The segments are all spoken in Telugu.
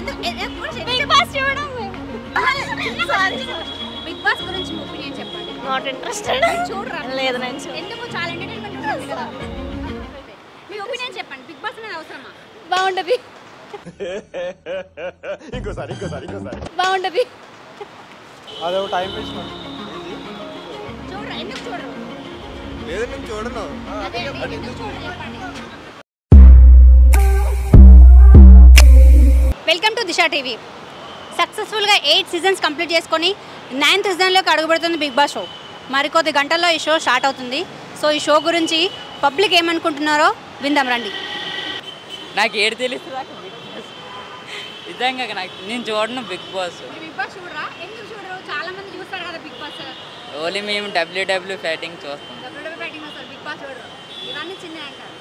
బిగ్ బాస్ చూడడం బిగ్ బాస్ గురించి మీ ఒపీనియన్ చెప్పండి. Not interested. చూడరా? లేదు నేను ఎందుకు? చాలా ఎంటర్టైన్మెంట్ ఉంటుంది కదా. మీ ఒపీనియన్ చెప్పండి. బిగ్ బాస్ అనేది అవసరమా? బాగుంటది. ఇంకోసారి బాగుంటది. అదే టైం వేస్ట్. చూడరా? ఎందుకు చూడరు? లేదు నేను చూడను. అదే ఎందుకు చూడరు చెప్పండి. Welcome to Disha TV. సక్సెస్ఫుల్గా 8 సీజన్స్ కంప్లీట్ చేసుకొని 9th సీజన్లోకి అడుగుపెడుతుంది బిగ్ బాస్ షో. మరికొద్ది గంటల్లో ఈ షో స్టార్ట్ అవుతుంది. సో ఈ షో గురించి పబ్లిక్ ఏమనుకుంటున్నారో విందాం రండి. నాకు ఏడు తెలుస్తుంది బిగ్ బాస్. నిజంగా నేను చూడను బిగ్ బాస్. బిగ్ బాస్ చూడరా? ఎందుకు చూడరు? చాలా మంది చూస్తారు కదా బిగ్ బాస్. ఓన్లీ మేము డబ్ల్యూడబ్ల్యూ ఫైటింగ్ చూస్తాం. డబ్ల్యూడబ్ల్యూ ఫైటింగ్ వస్తారు, బిగ్ బాస్ చూడరు. ఇవన్నీ చిన్న అంటారు.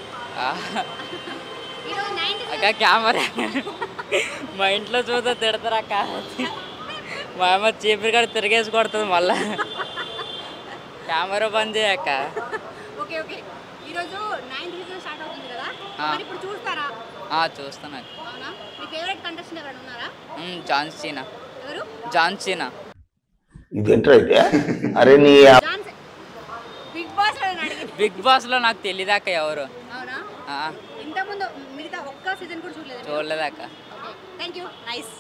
ఈరోజు 9th అక్క కెమెరా మా ఇంట్లో చూస్తే తిడతారు అక్క. మా అమ్మ చీపురు కాడ తిరిగేసి కొడుతుంది మళ్ళా. కెమెరా బంద్ చేయక్క. Okay okay. ఈరోజు 9th సీజన్ స్టార్ట్ అవుతుంది కదా, మరి ఇప్పుడు చూస్తారా? చూస్తాను. అవునా? మీ ఫేవరెట్ కంటెస్టెంట్ ఎవరైనా ఉన్నారా? John Cena. ఎవరు? John Cena. ఇదేంట్రా అయితే? అరే నీ బిగ్ బాస్ లో అడిగి బిగ్ బాస్ లో నాకు తెలియదు అక్క ఎవరు. అవునా? ఇంతకుముందు మిగతా ఒక్క సీజన్ కూడా చూడలేదు? చూడలేదు అక్క. Thank you. నైస్.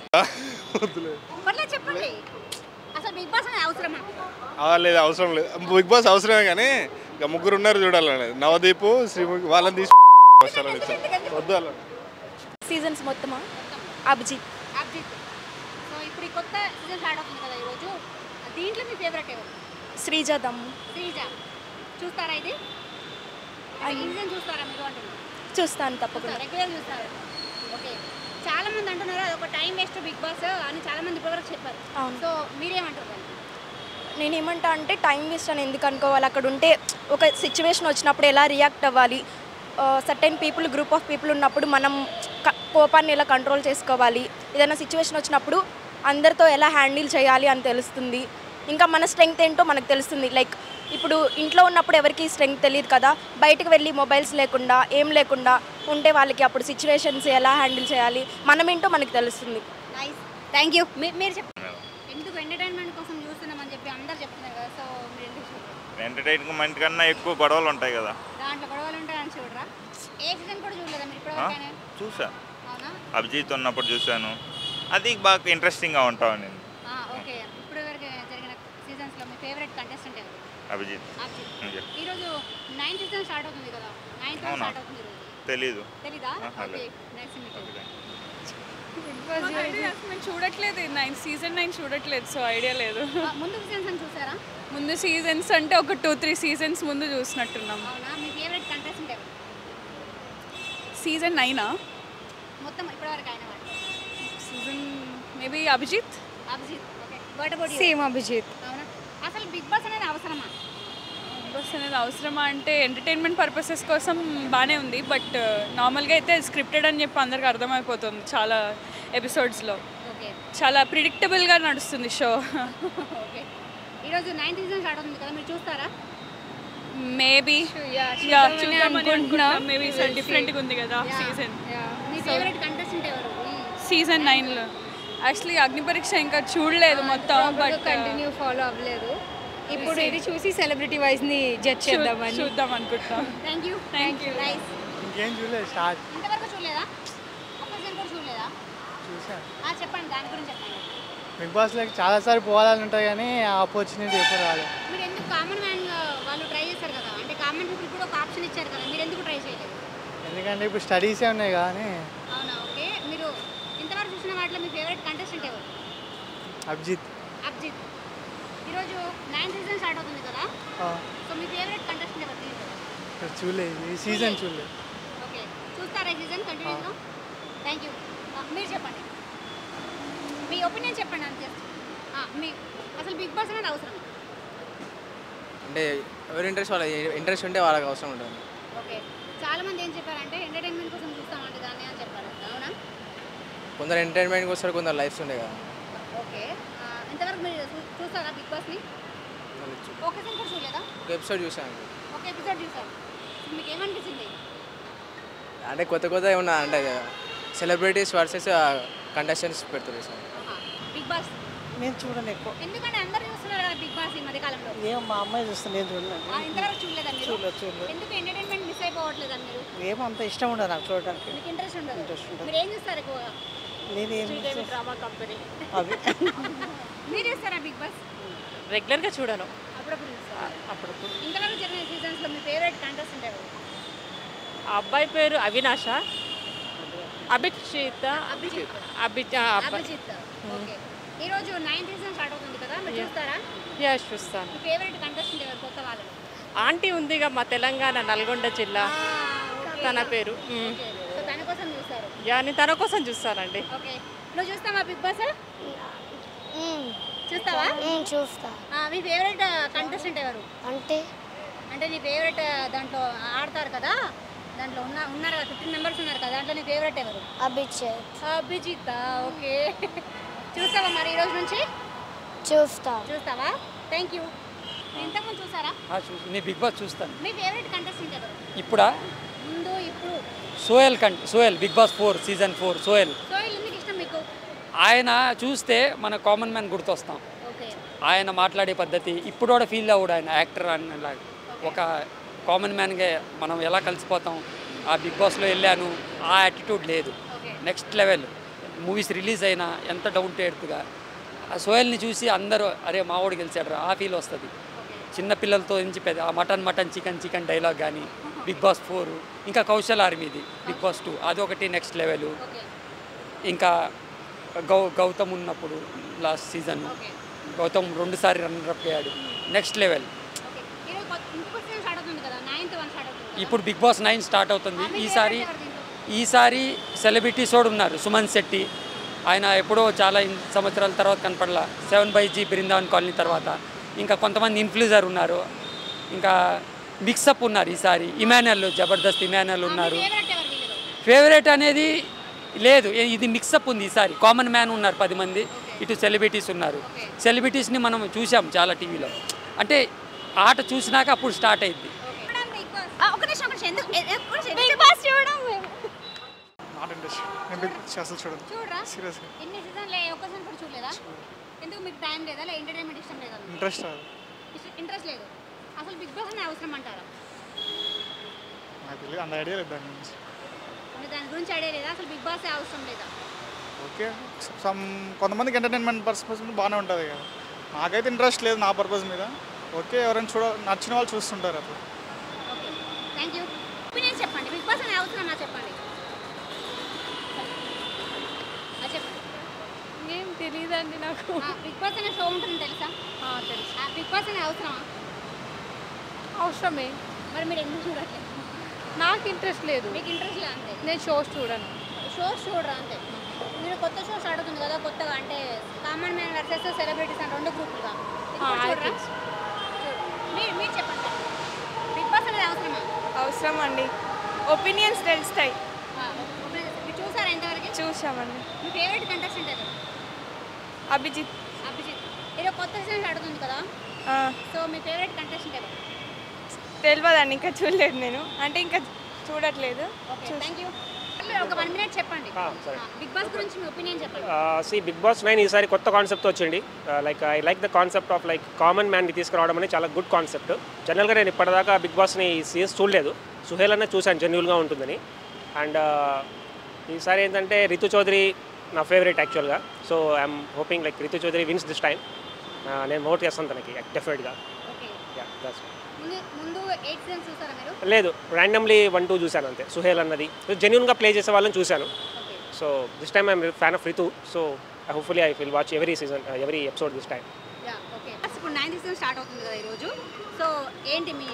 పర్లేదు చెప్పండి. అసలు బిగ్ బాస్ అనేది అవసరమా? లేదు అవసరం లేదు. బిగ్ బాస్ అవసరమే కానీ ఇక ముగ్గురు ఉన్నారు చూడాలని. నవదీప్ శ్రీముఖి వాళ్ళని తీసి వద్దు అలా. సీజన్స్ మొత్తమా? అభిజిత్. సో ఇప్పుడు ఈ కొత్త సీజన్ స్టార్ట్ అవుతుంది కదా ఈరోజు, దీంట్లో మీ ఫేవరెట్ ఎవరు? శ్రీజ దమ్ము. శ్రీజ. చూస్తారా ఇది? ఈ సీజన్ చూస్తారా మీరు? అంటున్నారు. చూస్తాను తప్పకుండా. రెగ్యులర్ చూస్తారు. ఓకే. చాలా మంది అంటున్నారు అది ఒక టైం వేస్ట్ బిగ్ బాస్ అని చాలా మంది ఇప్పటివరకు చెప్పారు. అవును. సో మీరేమంటారు? నేనేమంటా అంటే టైం వేస్ట్ అని ఎందుకు అనుకోవాలి. అక్కడ ఉంటే ఒక సిచ్యువేషన్ వచ్చినప్పుడు ఎలా రియాక్ట్ అవ్వాలి, certain people, group of people ఉన్నప్పుడు మనం కోపాన్ని ఎలా కంట్రోల్ చేసుకోవాలి, ఏదైనా సిచ్యువేషన్ వచ్చినప్పుడు అందరితో ఎలా హ్యాండిల్ చేయాలి అని తెలుస్తుంది. ఇంకా మన స్ట్రెంగ్త్ ఏంటో మనకు తెలుస్తుంది. లైక్ ఇప్పుడు ఇంట్లో ఉన్నప్పుడు ఎవరికి స్ట్రెంగ్త్ తెలియదు కదా, బయటకు వెళ్ళి మొబైల్స్ లేకుండా ఏం లేకుండా ఉంటే వాళ్ళకి అప్పుడు సిచ్యువేషన్స్ ఎలా హ్యాండిల్ చేయాలి మనమేంటో మనకు తెలుస్తుంది. నైస్. Thank you. మీరు చెప్పండి. ఎందుకు ఎంటర్టైన్మెంట్ కోసం చూస్తున్నామని చెప్పి అందరు చెప్తున్నారు కదా, సో మీరు ఎందుకు చూడరు? ఎంటర్టైన్మెంట్ కన్నా ఎక్కువ గొడవలు ఉంటాయి కదా. దాంట్లో గొడవలు ఉంటాయని చూడరా? ఏ సీజన్ కూడా చూడలేదా మీరు ఇప్పటివరకు? చూసా. అవునా? అభిజిత్ ఉన్నప్పుడు చూశాను. అది బాగా ఇంట్రెస్టింగ్గా ఉంటాను నేను. ఓకే. ఇప్పుడు వరకు జరిగిన సీజన్స్లో మీ ఫేవరెట్ కంటెస్టెంట్ ఎవరు? అభిజిత్. ఈరోజు 9th సీజన్ స్టార్ట్ అవుతుంది కదా, 9th స్టార్ట్ అవుతుంది ఈరోజు. తెలీదా? ఓకే. నెక్స్ట్ చూడట్లేదు. 9 చూడట్లేదు, సో ఐడియా లేదు. ముందు సీజన్స్ చూసారా? ముందు సీజన్స్ అంటే ఒక 2-3 సీజన్స్ ముందు చూసినట్టున్నాం. అవునా? మీ ఫేవరెట్ కంటెస్టెంట్ ఎవరు? సీజన్ 9 మొత్తం ఇప్పటివరకు అయిన వాళ్ళు. Season maybe Abhijit. Okay. What about you? Same Abhijit. అవునా? అసలు బిగ్ బాస్ అనేది అవసరమా? బిగ్ బాస్ అనేది అవసరమా అంటే ఎంటర్టైన్మెంట్ పర్పసెస్ కోసం బాగానే ఉంది, బట్ నార్మల్గా అయితే స్క్రిప్టెడ్ అని చెప్పి అందరికి అర్థమైపోతుంది చాలా ఎపిసోడ్స్లో. ఓకే. చాలా ప్రిడిక్టబుల్గా నడుస్తుంది షో. ఓకే. ఈరోజు 9th సీజన్ స్టార్ట్ అవుతుంది కదా, మీరు చూస్తారా? మేబీ చూద్దామని అనుకుంటున్నాం. మేబీ డిఫరెంట్గా ఉంది కదా సీజన్. మీ ఫేవరెట్ కంటెస్టెంట్ ఎవరు సీజన్ 9లో? యాక్చువల్లీ అగ్నిపరీక్ష ఇంకా చూడలేదు మొత్తం, బట్ కంటిన్యూ ఫాలో అవ్వలేదు. ఇప్పుడు ఇది చూసి సెలబ్రిటీ వైజ్ని జడ్జ్ చేద్దామని చూద్దాం అనుకుంటున్నాం. Thank you. నైస్. ఇంకేం చూడలేదు. స్టార్ట్ ఇంతవరకు చూడలేదా? ఒక్క సీజన్ కూడా చూడలేదా? చూసాను. చెప్పండి, దాని గురించి చెప్పండి. బిగ్ బాస్లోకి చాలాసార్లు పోవాలని ఉంటాయి కానీ ఆ ఆపర్చునిటీ ఎప్పుడు రాలేదు. మీరు ఎందుకు కామన్ మ్యాన్ వాళ్ళు ట్రై చేశారు కదా, అంటే కామన్ పీపుల్ కూడా ఒక ఆప్షన్ ఇచ్చారు కదా, మీరు ఎందుకు ట్రై చేయలేదు? ఎందుకంటే ఇప్పుడు స్టడీసే ఉన్నాయి కానీ. అవునా? ఓకే. మీరు ఇంతవరకు చూసిన వాటిలో మీ ఫేవరెట్ కంటెస్టెంట్ ఎవరు? అభిజిత్. ఈరోజు 9th సీజన్ స్టార్ట్ అవుతుంది కదా, సో మీ ఫేవరెట్ కంటెస్టెంట్ ఎవరు? చూడలేదు, ఈ సీజన్ చూడలేదు. ఓకే. చూస్తారా ఈ సీజన్ కంటిన్యూగా? Thank you. మీరు చెప్పండి, మీ ఒపీనియన్ చెప్పండి అంతే. మీ అసలు బిగ్ బాస్ అనేది అవసరం అంటే ఎవరి ఇంట్రెస్ట్ ఉంటే వాళ్ళకి అవసరం ఉంటుంది. ఓకే. చాలా మంది ఏం చెప్పారంటే ఎంటర్టైన్మెంట్ కోసం చూస్తామంటే దాన్ని అని చెప్పారు. అవునా? కొందరు ఎంటర్టైన్మెంట్కి వస్తారు, కొందరు లైఫ్స్ ఉండే కదా. ఓకే. ఇంతవరకు మీరు చూస్తారా బిగ్ బాస్ని? ఒక సీజన్ కూడా చూడలేదా? ఒక ఎపిసోడ్ చూసాను. ఒక ఎపిసోడ్ చూసారు. మీకు ఏమనిపించింది? అంటే కొత్త ఏమన్నా అంటే సెలబ్రిటీస్ వర్సెస్ కంటెస్టెంట్స్ పెడుతుంది సార్. బిగ్ బాస్ నేను చూడను ఎక్కువ. ఎందుకంటే అందరూ చూస్తున్నారు కదా బిగ్ బాస్ ఈ మధ్య కాలంలో. ఏమో మా అమ్మాయి చూస్తాను, నేను చూడలేదు. ఇంతవరకు చూడలేదా మీరు? చూడలేదు. ఎందుకు ఎంటర్టైన్మెంట్ మిస్ అయిపోవట్లేదు మీరు? ఏమో అంత ఇష్టం ఉండదు నాకు చూడడానికి. మీకు ఇంట్రెస్ట్ ఉండదు? ఇంట్రెస్ట్ ఉండదు. మీరు ఏం చూస్తారు ఎక్కువగా? నేను డ్రామా కంపెనీ అవి మీరు చూస్తారా బిగ్ బాస్? రెగ్యులర్గా చూడను, అప్పుడప్పుడు చూస్తారా? అప్పుడప్పుడు. ఇంతవరకు జరిగిన సీజన్స్లో మీ ఫేవరెట్ కంటెస్టెంట్ ఎవరు? ఆ అబ్బాయి పేరు అవినాష, అభిజిత్ అభిజిత్. ఓకే. ఈరోజు 9th సీజన్ స్టార్ట్ అవుతుంది కదా, మీరు చూస్తారా? చూస్తాను. మీ ఫేవరెట్ కంటెస్టెంట్ ఎవరు కొత్త వాళ్ళు? ఆంటీ ఉందిగా మా తెలంగాణ నల్గొండ జిల్లా, తన పేరు. ఓకే. సో తన కోసం చూస్తారు? నేను తన కోసం చూస్తానండి. ఓకే. నువ్వు చూస్తావా బిగ్ బాస్? చూస్తావా? చూస్తా. మీ ఫేవరెట్ కంటెస్టెంట్ ఎవరు? అంటే నీ ఫేవరెట్ దాంట్లో ఆడతారు కదా, దాంట్లో ఉన్నారు కదా 15 మెంబర్స్ ఉన్నారు కదా, దాంట్లో నీ ఫేవరెట్ ఎవరు? అభిజిత్. ఓకే. చూస్తావా మరి ఈ రోజు నుంచి? చూస్తావా? Thank you. ఇంతకుముందు చూసారా? నేను బిగ్ బాస్ చూస్తాను. మీ ఫేవరెట్ కంటెస్టెంట్ ఎవరు? ఇప్పుడా? ఇప్పుడు సోయల్ బిగ్ బాస్ 4 సీజన్ 4 సోయల్. ఎందుకు ఇష్టం మీకు? ఆయన చూస్తే మన కామన్ మ్యాన్ గుర్తొస్తాం. ఆయన మాట్లాడే పద్ధతి ఇప్పుడు కూడా ఫీల్ అవ్వడు, ఆయన యాక్టర్ అన్నలా ఒక కామన్ మ్యాన్గా మనం ఎలా కలిసిపోతాం. ఆ బిగ్ బాస్లో వెళ్ళాను, ఆ యాటిట్యూడ్ లేదు. Next level. మూవీస్ రిలీజ్ అయినా ఎంత డౌన్ టు ఎర్త్గా ఆ సోయల్ని చూసి అందరూ అరే మావాడు గెలిచాడు ఆ ఫీల్ వస్తుంది. చిన్నపిల్లలతో నుంచి పెద్ద ఆ మటన్ చికెన్ డైలాగ్ కానీ బిగ్ బాస్ 4, ఇంకా కౌశల్ ఆర్మీది బిగ్ బాస్ 2 అదొకటి నెక్స్ట్ లెవెల్. ఇంకా గౌతమ్ ఉన్నప్పుడు లాస్ట్ సీజన్ గౌతమ్ 2 సారి రన్నరప్ అయ్యాడు, నెక్స్ట్ లెవెల్. ఇప్పుడు బిగ్ బాస్ 9 స్టార్ట్ అవుతుంది. ఈసారి సెలబ్రిటీస్ కూడా ఉన్నారు. సుమన్ శెట్టి, ఆయన ఎప్పుడో చాలా సంవత్సరాల తర్వాత కనపడలా, 7/G బృందావన్ కాలనీ తర్వాత. ఇంకా కొంతమంది ఇన్ఫ్లుయెన్సర్ ఉన్నారు, ఇంకా మిక్సప్ ఉన్నారు. ఈసారి ఇమాన్యుల్, జబర్దస్త్ ఇమాన్యుల్ ఉన్నారు. ఫేవరెట్ అనేది లేదు, ఇది మిక్సప్ ఉంది. ఈసారి కామన్ మ్యాన్ ఉన్నారు 10 మంది, ఇటు సెలబ్రిటీస్ ఉన్నారు. సెలబ్రిటీస్ని మనం చూసాం చాలా టీవీలో. అంటే ఆట చూసినాక అప్పుడు స్టార్ట్ అయింది. ఇంట్రెస్ట్ లేదు. అసలు బిగ్ బాస్ అనే అవసరం అంటారా? దాని గురించి ఐడియా లేదా? అసలు బిగ్ బాస్ అవసరం లేదా? ఓకే, కొంతమందికి ఎంటర్టైన్మెంట్ పర్పస్ బాగానే ఉంటుంది కదా. నాకైతే ఇంట్రెస్ట్ లేదు నా పర్పస్ మీద. ఓకే, ఎవరైనా నచ్చిన వాళ్ళు చూస్తుంటారు అప్పుడు. Okay, thank you. ఒపీనియన్ చెప్పండి, బిగ్ బాస్ అనే అవసరం నా చెప్పండి. ఏం తెలియదండి నాకు. బిగ్ బాస్ అనే షో ఉంటుంది తెలుసా? తెలుసు. బిగ్ బాస్ అనే అవసరమా? అవసరమే. మరి మీరు ఎందుకు చూడట్లేదు? నాకు ఇంట్రెస్ట్ లేదు. మీకు ఇంట్రెస్ట్ లేదు అంతే? నేను షోస్ చూడను. షోస్ చూడరా అంతే? మీరు కొత్త షో స్టార్ట్ అవుతుంది కదా కొత్తగా, అంటే కామన్ మ్యాన్ వర్సెస్ సెలబ్రిటీస్ అంటే 2 గ్రూపులుగా. మీరు చెప్పండి, బిగ్ బాస్ అనేది అవసరమా? అవసరం అండి. ఒపీనియన్స్ తెలుస్తాయి. మీరు చూసారా ఇంతవరకు? చూసామండి. మీ ఫేవరెట్ కంటెస్టెంట్ ఎవరు? అభిజిత్. ఈరోజు కొత్త సీజన్ స్టార్ట్ అవుతుంది కదా, సో మీ ఫేవరెట్ కంటెస్టెంట్ ఎవరు? తెలియదండి, ఇంకా చూడలేదు నేను, అంటే ఇంకా చూడట్లేదు. Thank you. ఒక 1 మినిట్ చెప్పండి, బిగ్ బాస్ గురించి మీ ఒపీనియన్ చెప్పండి. బిగ్ బాస్ 9 ఈసారి కొత్త కాన్సెప్ట్ వచ్చింది. I like the concept of common మ్యాన్ని తీసుకురావడం అనేది చాలా గుడ్ కాన్సెప్ట్. జనరల్గా నేను ఇప్పటిదాకా బిగ్ బాస్ని సీజన్స్ చూడలేదు. సుహేల్ అన్న చూశాను జెన్యూన్గా ఉంటుందని. అండ్ ఈసారి ఏంటంటే రితు చౌదరి నా ఫేవరెట్ యాక్చువల్గా. So I'm hoping Ritu Chaudhary wins this time. నేను ఓట్ చేస్తాను తనకి డెఫినెట్గా. లేదు, ర్యాండమ్లీ 1-2 చూశాను అంతే. సుహేల్ అన్నది జెన్యూన్గా ప్లే చేసే వాళ్ళని చూశాను. So this time I'm fan of Ritu. So hopefully I will watch every season, every episode this time. ఇప్పుడు 9th సీజన్ స్టార్ట్ అవుతుంది కదా ఈరోజు, సో ఏంటి మీ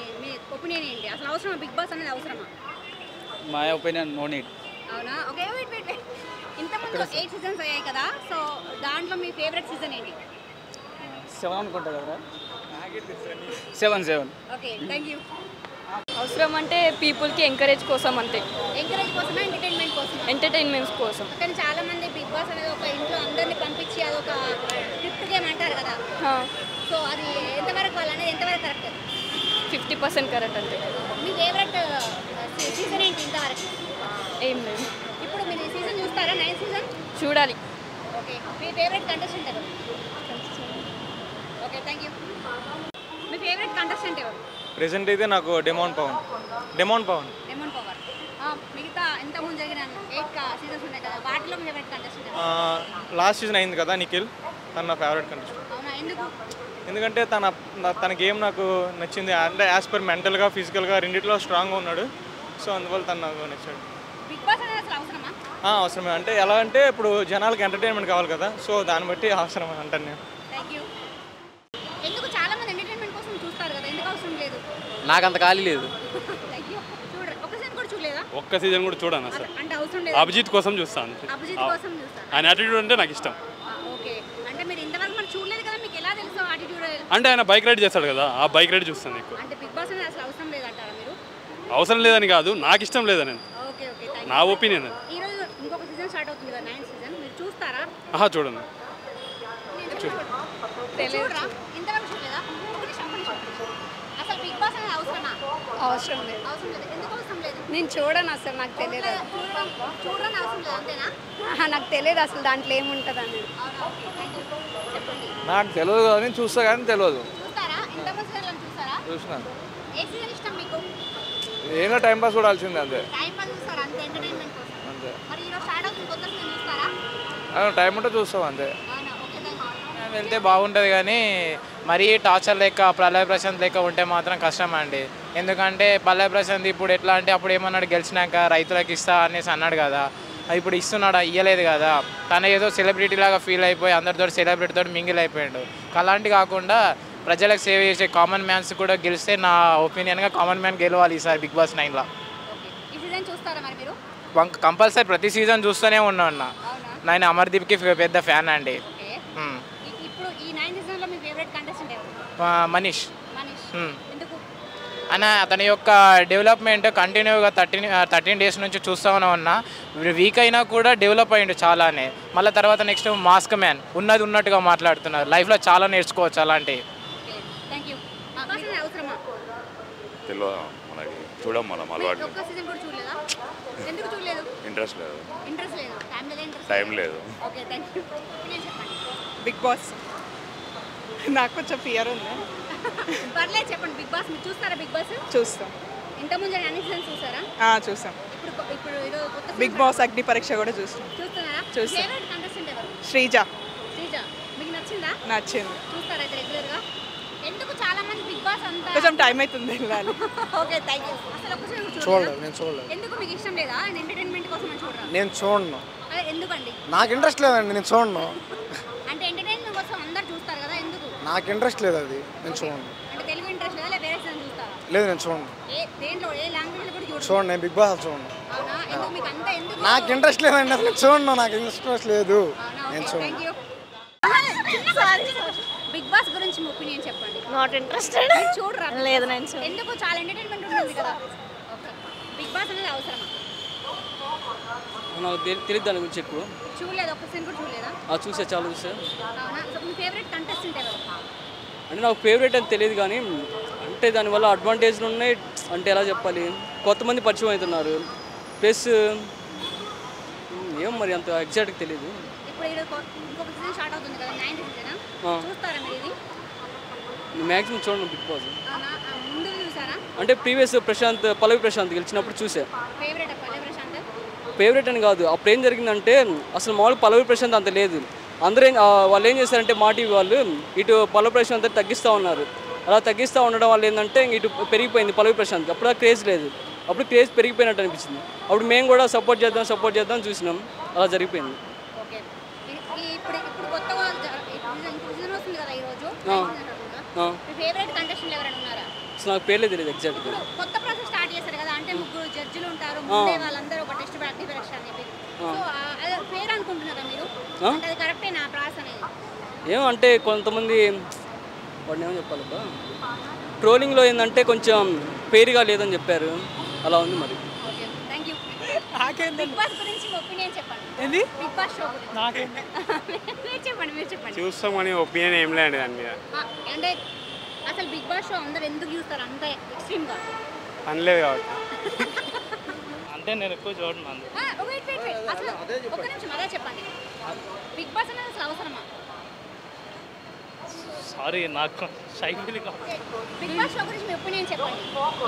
ఒపీనియన్ ఏంటి? అసలు అవసరమా బిగ్ బాస్ అనేది? అవసరమా? My opinion no need. అవునా? Okay, wait. ఇంతకుముందు 8 సీజన్స్ అయ్యాయి కదా, సో దాంట్లో మీ ఫేవరెట్ సీజన్ ఏంటి? 7 అనుకుంటా కదా. 7. Okay, thank you. అవసరం అంటే పీపుల్కి ఎంకరేజ్ కోసం అంతే. ఎంకరేజ్ కోసమా, ఎంటర్టైన్మెంట్ కోసం? ఎంటర్టైన్మెంట్స్ కోసం. కానీ చాలా మంది బిగ్ బాస్ అనేది ఒక ఇంట్లో అందరినీ పంపించి అదొక స్క్రిప్ట్ గేమ్ అంటారు కదా, సో అది ఎంతవరకు వాళ్ళనేది ఎంతవరకు కరెక్ట్? 50% కరెక్ట్ అంతే. మీ ఫేవరెట్ సీజన్ ఏంటి ఇంతవరకు? ఏం లేదు. ఇప్పుడు మీరు ఈ సీజన్ చూస్తారా? 9th సీజన్ చూడాలి. ఓకే మీ ఫేవరెట్ కంటెస్టెంట్ ఎవరు? Okay thank you. Me favourite contestant ఎవరు? ప్రెసెంట్ అయితే నాకు డెమోన్ పవన్. Demon power. మిగతా ఇంతకుముందు జరిగిన 8 సీజన్స్ ఉన్నాయి కదా, వాటిలో మీ ఫేవరెట్ కంటెస్టెంట్ ఎవరు? లాస్ట్ సీజన్ అయింది కదా నిఖిల్, తను నా ఫేవరెట్ కంటెస్టెంట్. అవునా, ఎందుకు? ఎందుకంటే తన గేమ్ నాకు నచ్చింది. అంటే యాజ్ పర్ మెంటల్గా ఫిజికల్గా రెండిట్లో స్ట్రాంగ్గా ఉన్నాడు. సో అందువల్ల తను నాకు నచ్చాడు. బిగ్ బాస్ అనేది అసలు అవసరమా? అవసరమే. అంటే ఎలా అంటే ఇప్పుడు జనాలకి ఎంటర్టైన్మెంట్ కావాలి కదా, సో దాన్ని బట్టి అవసరమే అంటాను నేను. Thank you. ఎందుకు చాలా మంది ఎంటర్టైన్మెంట్ కోసం చూస్తారు కదా, ఎందుకు అవసరం లేదు? నాకు అంత ఖాళీ లేదు. Thank you. చూడరా ఒక సీజన్ కూడా చూడలేదా? ఒక్క సీజన్ కూడా చూడను అసలు. అంటే అవసరం లేదు. అభిజిత్ కోసం చూస్తాను. అభిజిత్ కోసం చూస్తాను. ఆయన యాటిట్యూడ్ అంటే నాకు ఇష్టం. ఓకే, అంటే మీరు ఇంతవరకు మనం చూడలేదు కదా, మీకు ఎలా తెలుసు యాటిట్యూడ్? అంటే ఆయన బైక్ రైడ్ చేస్తాడు కదా, ఆ బైక్ రైడ్ చూస్తాను ఎక్కువ. అంటే బిగ్ బాస్ అనేది అసలు అవసరం లేదంటారా మీరు? అవసరం లేదని కాదు, నాకు ఇష్టం లేదని. ఓకే ఓకే, నా ఒపీనియన్. ఈ రోజు ఇంకొక సీజన్ స్టార్ట్ అవుతుంది కదా, 9th సీజన్, మీరు చూస్తారా? చూడండి. చూడరా? ఇంతవరకు చూడలేదా? ఒక నిమిషం. అసలు బిగ్ బాస్ అనేది అవసరమా? అవసరం లేదు. అవసరం లేదు. ఎందుకు అవసరం లేదు? నేను చూడను అసలు, నాకు తెలియదు. చూడని అవసరం లేదు అంతేనా? నాకు తెలియదు అసలు దాంట్లో ఏముంటుంది అని. అవునా, ఓకే థ్యాంక్ యూ. చెప్పండి. నాకు తెలియదు కానీ చూస్తా కానీ తెలియదు. చూస్తారా? ఇంతకుముందు సీజన్ చూస్తారా? చూసినాను. ఏ సీజన్ ఇష్టం మీకు? ఏదో టైం పాస్ చూడాల్సిందే అంతే. టైం పాస్ చూస్తారా? అంతే, ఎంటర్టైన్మెంట్ కోసం. అంతే. మరి ఈరోజు స్టార్ట్ అవుతుంది కొత్త సీజన్, చూస్తారా? టైం ఉంటే చూస్తాం అంతే. అవునా, ఓకే థ్యాంక్ యూ. వెళ్తే బాగుంటుంది కానీ మరీ టార్చర్ లెక్క ప్రళయ ప్రశాంత్ లెక్క ఉంటే మాత్రం కష్టం అండి. ఎందుకంటే ప్రళయ ప్రశాంత్ ఇప్పుడు ఎట్లా అంటే అప్పుడు ఏమన్నాడు, గెలిచినాక రైతులకు ఇస్తా అనేసి అన్నాడు కదా, ఇప్పుడు ఇస్తున్నాడా? ఇయ్యలేదు కదా. తన ఏదో సెలబ్రిటీ లాగా ఫీల్ అయిపోయి అందరితో సెలబ్రిటీతో మింగిల్ అయిపోయాడు. అలాంటి కాకుండా ప్రజలకు సేవ చేసే కామన్ మ్యాన్స్ కూడా గెలిస్తే నా ఒపీనియన్గా కామన్ మ్యాన్ గెలవాలి ఈసారి బిగ్ బాస్ 9లో. ఈ సీజన్ చూస్తారా మరి మీరు? కంపల్సరీ ప్రతి సీజన్ చూస్తూనే ఉన్నాను. నేను అమర్దీప్కి పెద్ద ఫ్యాన్ అండి. ఇప్పుడు ఈ 9th సీజన్లో మీ ఫేవరెట్ కంటెస్టెంట్ ఎవరు? మనీష్. ఎందుకు? అతని యొక్క డెవలప్మెంట్ కంటిన్యూగా 13 డేస్ నుంచి చూస్తూనే ఉన్నా. వీక్ అయినా కూడా డెవలప్ అయ్యిండు చాలానే. మళ్ళీ తర్వాత నెక్స్ట్ మాస్క్ మ్యాన్ ఉన్నది ఉన్నట్టుగా మాట్లాడుతున్నారు. లైఫ్లో చాలా నేర్చుకోవచ్చు అలాంటివి. Thank you. అవసరమా? తెలియదు మనకి, చూడం మనం అలవాటు. ఒక్క సీజన్ కూడా చూడలేదా? ఎందుకు చూడలేదు? ఇంట్రెస్ట్ లేదు. ఇంట్రెస్ట్ లేదు. టైం లేదు. Okay thank you. నేను చెప్పండి. బిగ్ బాస్ నాకు కొంచెం ఫియర్ ఉంది. పర్లేదు చెప్పండి. బిగ్ బాస్ మీరు చూస్తారా? బిగ్ బాస్ చూస్తాం. ఇంతకుముందు అన్ని సీజన్స్ చూసారా? చూసాం. ఇప్పుడు ఈరోజు కొత్త బిగ్ బాస్ అగ్ని పరీక్ష కూడా చూస్తాం. చూస్తున్నారా? చూస్తాం. ఫేవరెట్ కంటెస్టెంట్ ఎవరు? శ్రీజ. శ్రీజ మీకు నచ్చిందా? నచ్చింది. చూస్తారా అయితే రెగ్యులర్గా? ఎందుకు చాలా మంది బిగ్ బాస్ అంతా కొంచెం టైం అవుతుంది వెళ్ళాలి. Okay thank you. అసలు ఒక్కసారి చూడలేదు, నేను చూడలేదు. ఎందుకు మీకు ఇష్టం లేదా? ఎంటర్టైన్మెంట్ కోసం చూడరా? నేను చూడను. ఎందుకండి? నాకు ఇంట్రెస్ట్ లేదండి, నేను చూడను. అంటే ఎంటర్టైన్మెంట్ కోసం అందరు చూస్తారు కదా, ఎందుకు? నాకు ఇంట్రెస్ట్ లేదు, అది నేను చూడను. అంటే తెలుగు ఇంట్రెస్ట్ లేదా, వేరే సీజన్ చూస్తారా? లేదు, నేను చూడను. దేంట్లో ఏ లాంగ్వేజ్లో కూడా చూడండి, నేను బిగ్ బాస్ చూడను. అవునా, ఎందుకు మీకు అంతా ఎందుకు? నాకు ఇంట్రెస్ట్ లేదండి, అసలు చూడను. నాకు ఇంట్రెస్ట్ లేదు, నేను చూడను. Thank you. బిగ్ బాస్ గురించి మీ ఒపీనియన్ చెప్పండి. Not interested. చూడరా? లేదు, నేను చూడను. ఎందుకు? చాలా ఎంటర్టైన్మెంట్ ఉంటుంది కదా. ఓకే, బిగ్ బాస్ అనేది అవసరమా? నాకు తెలియదు దాని గురించి ఎక్కువ. చూడలేదు, ఒక్క సీన్ కూడా చూడలేదా? చూసా, చాలా చూసా. అవునా, సో మీ ఫేవరెట్ కంటెస్టెంట్ ఎవరు? అంటే నాకు ఫేవరెట్ అని తెలియదు కానీ అంటే దానివల్ల అడ్వాంటేజ్లు ఉన్నాయి. అంటే ఎలా చెప్పాలి, కొంతమంది పరిచయం అవుతున్నారు. ప్లస్ ఏం మరి అంత ఎగ్జాక్ట్గా తెలియదు. ఇప్పుడు ఇంకొక సీజన్ స్టార్ట్ అవుతుంది కదా, 9th సీజన్. చూస్తారా మీరు ఇది? మ్యాక్సిమం చూడండి బిగ్ బాస్. అవునా, ముందు చూసారా? అంటే ప్రీవియస్ పల్లవి ప్రశాంత్ గెలిచినప్పుడు చూసా. ఫేవరెట్ పల్లవి ప్రశాంత్? ఫేవరెట్ అని కాదు, అప్పుడు ఏం జరిగిందంటే అసలు మామూలు పల్లవి ప్రశాంత్ అంత లేదు. అందరూ వాళ్ళు ఏం చేశారంటే మా టీవీ వాళ్ళు ఇటు పల్లవి ప్రశాంత్ అంతా తగ్గిస్తూ ఉన్నారు. అలా తగ్గిస్తూ ఉండడం వల్ల ఏంటంటే ఇటు పెరిగిపోయింది పల్లవి ప్రశాంత్. అప్పుడు క్రేజ్ లేదు, అప్పుడు క్రేజ్ పెరిగిపోయినట్టు అనిపించింది. అప్పుడు మేము కూడా సపోర్ట్ చేద్దాం చూసినాం, అలా జరిగిపోయింది. ఓకే, ఇప్పుడు కొత్తగా ఇంకో సీజన్ వస్తుంది కదా ఈరోజు. మీ ఫేవరెట్ కంటెస్టెంట్ ఎవరైనా ఉన్నారా? అసలు నాకు పేర్లే తెలియదు ఎగ్జాక్ట్గా. కొత్త ప్రాసెస్ స్టార్ట్ చేశారు కదా, అంటే 3 జడ్జిలు ఉంటారు, ముందే వాళ్ళందరూ ఒక టెస్ట్ అగ్ని పరీక్ష అని చెప్పి. సో అది ఫేర్ అనుకుంటున్నారా మీరు? అంటే అది కరెక్టే నా ప్రాసెస్ అనేది? ఏమంటే కొంతమంది వాడిని ఏమో చెప్పాలబ్బా, ట్రోలింగ్లో ఏంటంటే కొంచెం ఫెయిర్గా లేదని చెప్పారు, అలా ఉంది మరి. Okay thank you. Bigg Boss గురించి మీ ఒపీనియన్ చెప్పండి. ఏంది? బిగ్ బాస్ షో గురించి నాకేంటి? మీరు చెప్పండి. చూస్తామని ఒపీనియన్ ఏం లేదు దాని మీద. అంటే అసలు బిగ్ బాస్ షో అందరు ఎందుకు చూస్తారు అంత ఎక్స్ట్రీమ్గా? పనిలేదు కాబట్టి. అంటే నేను ఎక్కువ చూడను. అసలు ఒక నిమిషం అదే చెప్పండి. బిగ్ బాస్ అనేది అసలు అవసరమా? సారీ నాకు shy feeling Bigg Boss show గురించి మీ ఒపీనియన్ చెప్పండి.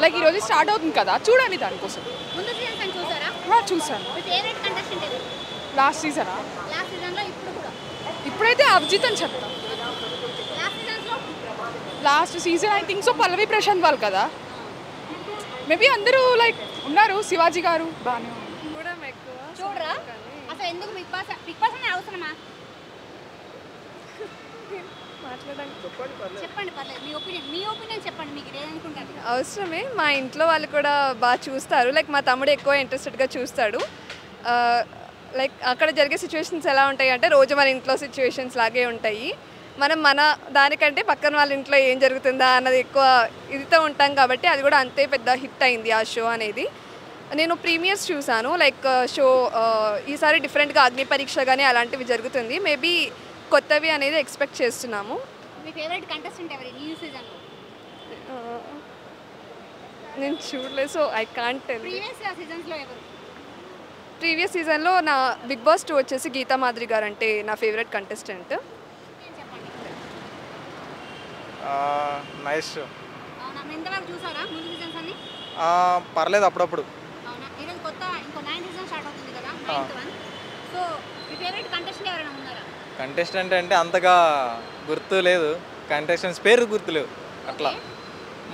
లైక్ ఈరోజు స్టార్ట్ అవుతుంది కదా, చూడాలి దానికోసం. ముందు సీజన్స్ అని చూసారా? చూసాను. మీ ఫేవరెట్ కంటెస్టెంట్ ఎవరు? లాస్ట్ సీజనా? లాస్ట్ సీజన్లో ఇప్పుడు కూడా? ఇప్పుడైతే అభిజిత్ అని చెప్తా. లాస్ట్ సీజన్స్లో? Last season I think so Pallavi Prashanth వాళ్ళు కదా, మేబీ అందరూ లైక్ ఉన్నారు. శివాజీ గారు బాగానే చూడరా అసలు ఎందుకు బిగ్ బాస్ అనేది అవసరమా? చెప్పండి పర్లేదు, మీ ఒపీనియన్ చెప్పండి, మీకు ఏదనుకుంటారు? అవసరమే. మా ఇంట్లో వాళ్ళు కూడా బాగా చూస్తారు. లైక్ మా తమ్ముడు ఎక్కువ ఇంట్రెస్టెడ్గా చూస్తాడు. లైక్ అక్కడ జరిగే సిచ్యువేషన్స్ ఎలా ఉంటాయి అంటే రోజు మన ఇంట్లో సిచ్యువేషన్స్ లాగే ఉంటాయి. మనం మన దానికంటే పక్కన వాళ్ళ ఇంట్లో ఏం జరుగుతుందా అన్నది ఎక్కువ ఇదితో ఉంటాం కాబట్టి అది కూడా అంతే పెద్ద హిట్ అయింది ఆ షో అనేది. నేను ప్రీమియర్స్ చూసాను. లైక్ షో ఈసారి డిఫరెంట్గా అగ్ని పరీక్ష కానీ అలాంటివి జరుగుతుంది. మేబీ కొత్తవి అనేది ఎక్స్పెక్ట్ చేస్తున్నాము. మీ ఫేవరెట్ కంటెస్టెంట్ ఎవరు న్యూ సీజన్లో? నేను చూడలేదు, so I can't tell. Previous సీజన్స్లో ఎవరు? ప్రీవియస్ సీజన్లో నా బిగ్ బాస్ 2 వచ్చేసి గీతా మాధురి గారు అంటే నా ఫేవరెట్ కంటెస్టెంట్. Nice show. అవునా, మీరు ఇంతవరకు చూసారా ముందు సీజన్స్ అన్ని? పర్లేదు అప్పుడప్పుడు. అవునా, ఈరోజు కొత్త ఇంకో 9 సీజన్ స్టార్ట్ అవుతుంది కదా, 9th వన్. సో మీ ఫేవరెట్ కంటెస్టెంట్ ఎవరైనా ఉన్నారా? కంటెస్టెంట్ అంటే అంతగా గుర్తు లేదు, కంటెస్టెంట్స్ పేరు గుర్తు లేవు, అట్లా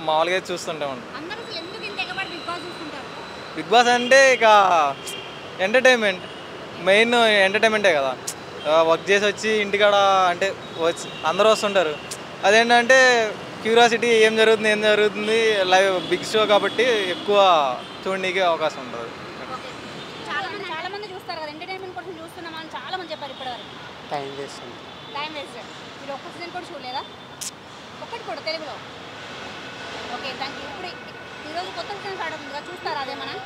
మామూలుగా చూస్తుంటాం. అందరూ అసలు ఎందుకు ఇంత ఎగబడి బిగ్ బాస్ చూస్తుంటారు? బిగ్ బాస్ అంటే ఇక ఎంటర్టైన్మెంట్, మెయిన్ ఎంటర్టైన్మెంటే కదా. వర్క్ చేసి వచ్చి ఇంటికాడ అంటే వచ్చి అందరూ వస్తుంటారు. అదేంటంటే క్యూరియాసిటీ ఏం జరుగుతుంది లైవ్ బిగ్ షో కాబట్టి ఎక్కువ చూడడానికి అవకాశం ఉంటుంది. చాలా మంది చూస్తారు కదా, ఎంటర్టైన్మెంట్ కోసం చూస్తున్నామని చాలా మంది చెప్పారు ఇప్పటివరకు. Time waste. మీరు ఒక్క సీజన్ కూడా చూడలేదా? ఒక్కటి కూడా తెలుగులో? Okay, thank you. ఇప్పుడు ఈరోజు కొత్త సీజన్ స్టార్ట్ అవుతుంది కదా, చూస్తారా? అదేమన్నా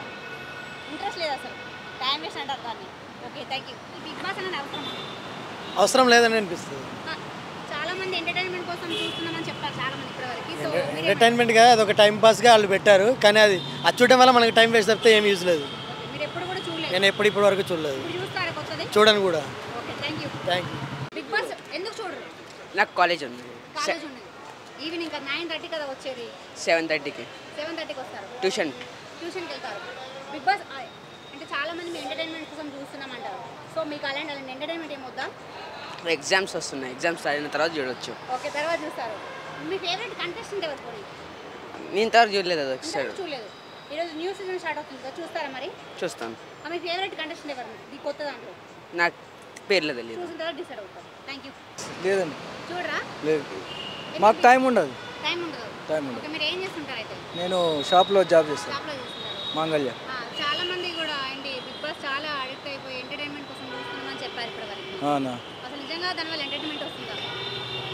ఇంట్రెస్ట్ లేదు అసలు, టైం వేస్ట్ అంటారు దాన్ని. Okay, thank you. ఈ బిగ్ బాస్ అనేది అవసరం లేదని అనిపిస్తుంది. చాలా మంది ఎంటర్టైన్మెంట్ కోసం చూస్తున్నామని చెప్పారు చాలా మంది ఇప్పటివరకు. సో ఎంటర్టైన్మెంట్గా అదొక టైం పాస్గా వాళ్ళు పెట్టారు, కానీ అది చూడటం వల్ల మనకి టైం వేస్ట్ తప్పితే ఏం యూజ్ లేదు. మీరు ఎప్పుడు కూడా చూడలేదు? నేను ఇప్పటి వరకు చూడలేదు. చూస్తారా కొత్తది? చూడను కూడా. Okay, thank you. Bigg Boss ఎందుకు చూడరు? నాకు కాలేజ్ ఉంది. కాలేజ్ ఉంది. ఈవినింగ్ 9:30 కదా వచ్చేది? 7:30కి. 7:30కి వస్తారు. ట్యూషన్కి వెళ్తారు. బిగ్ బాస్ అంటే చాలా మంది మీ ఎంటర్టైన్మెంట్ కోసం చూస్తున్నామంటారు. సో మీకు అలాంటి ఎంటర్టైన్మెంట్ ఏమొద్దా? ఎగ్జామ్స్ వస్తున్నాయి, ఎగ్జామ్స్ అయిన తర్వాత చూడొచ్చు. ఓకే, తర్వాత చూస్తారు. మీ ఫేవరెట్ కంటెస్టెంట్ ఎవరు? నేను ఇంతవరకు చూడలేదు. అది ఒకసారి చూడలేదు. ఈరోజు న్యూ సీజన్ స్టార్ట్ అవుతుంది కదా, చూస్తారా మరి? చూస్తాను. మీ ఫేవరెట్ కంటెస్టెంట్ ఎవరు ఈ కొత్త దాంట్లో? నాకు పేర్లు తెలియదు. చూసిన తర్వాత డిసైడ్ అవుతారు. Thank you. లేదండి, చూడరా? లేదు, మాకు టైం ఉండదు. టైం ఉండదు. ఓకే, మీరు ఏం చేస్తుంటారు అయితే? నేను షాప్లో జాబ్ చేస్తాను, షాప్లో చేస్తుంటారు. మాంగళ్య. చాలా మంది కూడా ఏంటి బిగ్ బాస్ చాలా అడిక్ట్ అయిపోయి ఎంటర్టైన్మెంట్ కోసం చూస్తున్నామని చెప్పారు ఇప్పటివరకు. అవునా? అసలు నిజంగా దానివల్ల ఎంటర్టైన్మెంట్ వస్తుందా?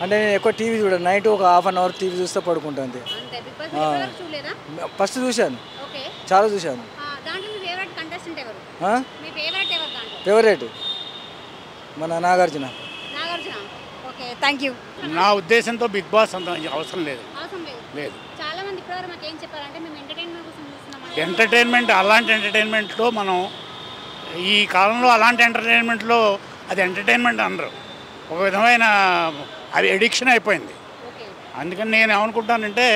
అంటే నేను ఎక్కువ టీవీ చూడను, నైట్ ఒక ½ అన్ అవర్ టీవీ చూస్తే పడుకుంటాను అంతే. అంతే. బిగ్ బాస్ ఇప్పటివరకు చూడలేదా? ఫస్ట్ చూశాను, ఓకే, చాలా చూశాను. దాంట్లో మీ ఫేవరెట్ కంటెస్టెంట్ ఎవరు? మీ ఫేవరెట్ ఎవరు దాంట్లో? ఫేవరెట్ మన నాగార్జున. Okay, thank you. నా ఉద్దేశంతో బిగ్ బాస్ అంత అవసరం లేదు. అవసరం లేదు. చాలా మంది ఇప్పటివరకు మాకు ఏం చెప్పారంటే మేము ఎంటర్టైన్మెంట్ కోసం చూస్తున్నాం. ఎంటర్టైన్మెంట్ అలాంటి ఎంటర్టైన్మెంట్లో మనం ఈ కాలంలో అలాంటి ఎంటర్టైన్మెంట్లో అది ఎంటర్టైన్మెంట్ అనరు, ఒక విధమైన అది ఎడిక్షన్ అయిపోయింది. అందుకని నేను ఏమనుకుంటానంటే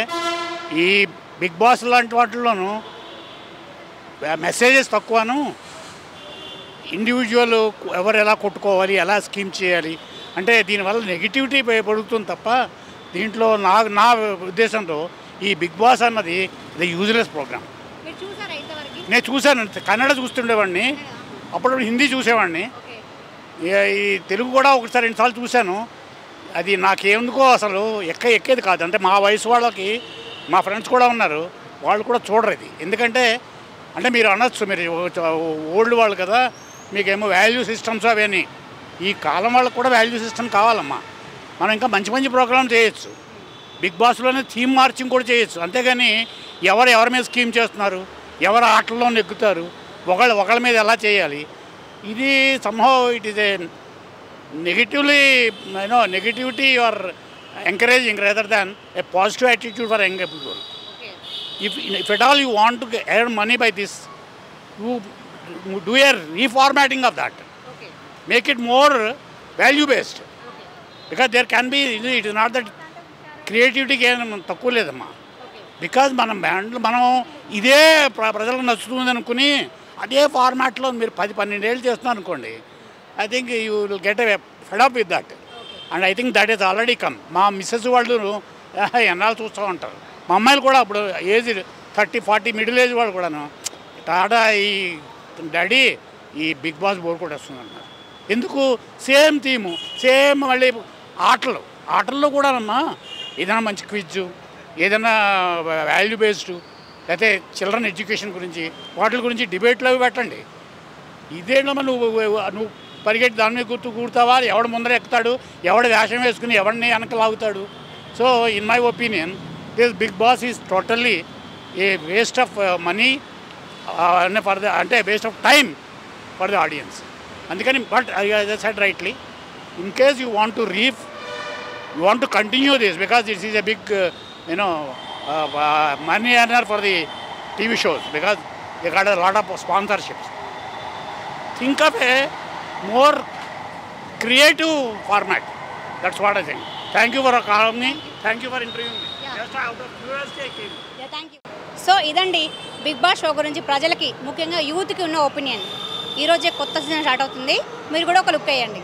ఈ బిగ్ బాస్ లాంటి వాటిల్లోనూ మెసేజెస్ తక్కువను, ఇండివిజువల్ ఎవరు ఎలా కొట్టుకోవాలి, ఎలా స్కీమ్ చేయాలి అంటే దీనివల్ల నెగిటివిటీ పడుతుంది తప్ప దీంట్లో నా ఉద్దేశంతో ఈ బిగ్ బాస్ అన్నది ఇది యూజ్లెస్ ప్రోగ్రామ్. నేను చూశాను, కన్నడ చూస్తుండేవాడిని, అప్పుడు హిందీ చూసేవాడిని, ఈ తెలుగు కూడా ఒకసారి 2 సార్లు చూశాను. అది నాకేందుకో అసలు ఎక్కేది కాదు. అంటే మా వయసు వాళ్ళకి, మా ఫ్రెండ్స్ కూడా ఉన్నారు, వాళ్ళు కూడా చూడరు ఇది. ఎందుకంటే అంటే మీరు అనొచ్చు, మీరు ఓల్డ్ వాళ్ళు కదా, మీకేమో వాల్యూ సిస్టమ్స్ అవన్నీ. ఈ కాలం వాళ్ళకి కూడా వాల్యూ సిస్టమ్ కావాలమ్మా. మనం ఇంకా మంచి మంచి ప్రోగ్రామ్ చేయొచ్చు, బిగ్ బాస్లోనే థీమ్ మార్చింగ్ కూడా చేయొచ్చు. అంతేగాని ఎవరి మీద స్కీమ్ చేస్తున్నారు, ఎవరు ఆటల్లో నెగ్గుతారు, ఒకళ్ళ మీద ఎలా చేయాలి, ఇది somehow it is a negativity you are encouraging rather than a positive attitude for young people. If at all you want to earn money by this, you do a reformatting of that. Make it more value based because there can be it is not that క్రియేటివిటీకి ఏం తక్కువ లేదమ్మా. బికాజ్ మనం ఇదే ప్రజలకు నచ్చుతుంది అనుకుని అదే ఫార్మాట్లో మీరు 10-12 ఏళ్ళు చేస్తున్నారు అనుకోండి, I think you will get a fed up with that. And I think that is already come. మా మిస్సెస్ వాళ్ళు ఎన్నాళ్ళు చూస్తూ ఉంటారు. మా అమ్మాయిలు కూడా అప్పుడు ఏజ్ 30-40 మిడిల్ ఏజ్ వాళ్ళు కూడాను టాటా ఈ డాడీ ఈ బిగ్ బాస్ బోర్ కూడా వస్తుంది అన్నారు. ఎందుకు? సేమ్ థీము, సేమ్ మళ్ళీ ఆటల్లో కూడానమ్మా ఏదైనా మంచి క్విజ్, ఏదైనా వాల్యూ బేస్డ్, లేకపోతే చిల్డ్రన్ ఎడ్యుకేషన్ గురించి వాటి గురించి డిబేట్లు అవి పెట్టండి. ఇదేంటో నువ్వు పరిగెట్టి దాని మీద కూర్తావా, ఎవడు ముందర ఎక్కుతాడు, ఎవడు వేషం వేసుకుని ఎవరిని వెనక లాగుతాడు. So in my opinion this Bigg Boss is totally a waste of money for the అంటే waste of time for the audience. అందుకని but I said rightly, in case you want to you want to continue this because this is a big money earner for the TV shows because they got a lot of sponsorships. Think of a more creative format. That's what I think. Thank you for calling me. Thank you for interviewing me. Just out of curiosity I came. Thank you. So ఇదండి బిగ్ బాస్ షో గురించి ప్రజలకి, ముఖ్యంగా యూత్కి ఉన్న ఒపీనియన్. ఈరోజే కొత్త సీజన్ స్టార్ట్ అవుతుంది, మీరు కూడా ఒక లుక్ వేయండి.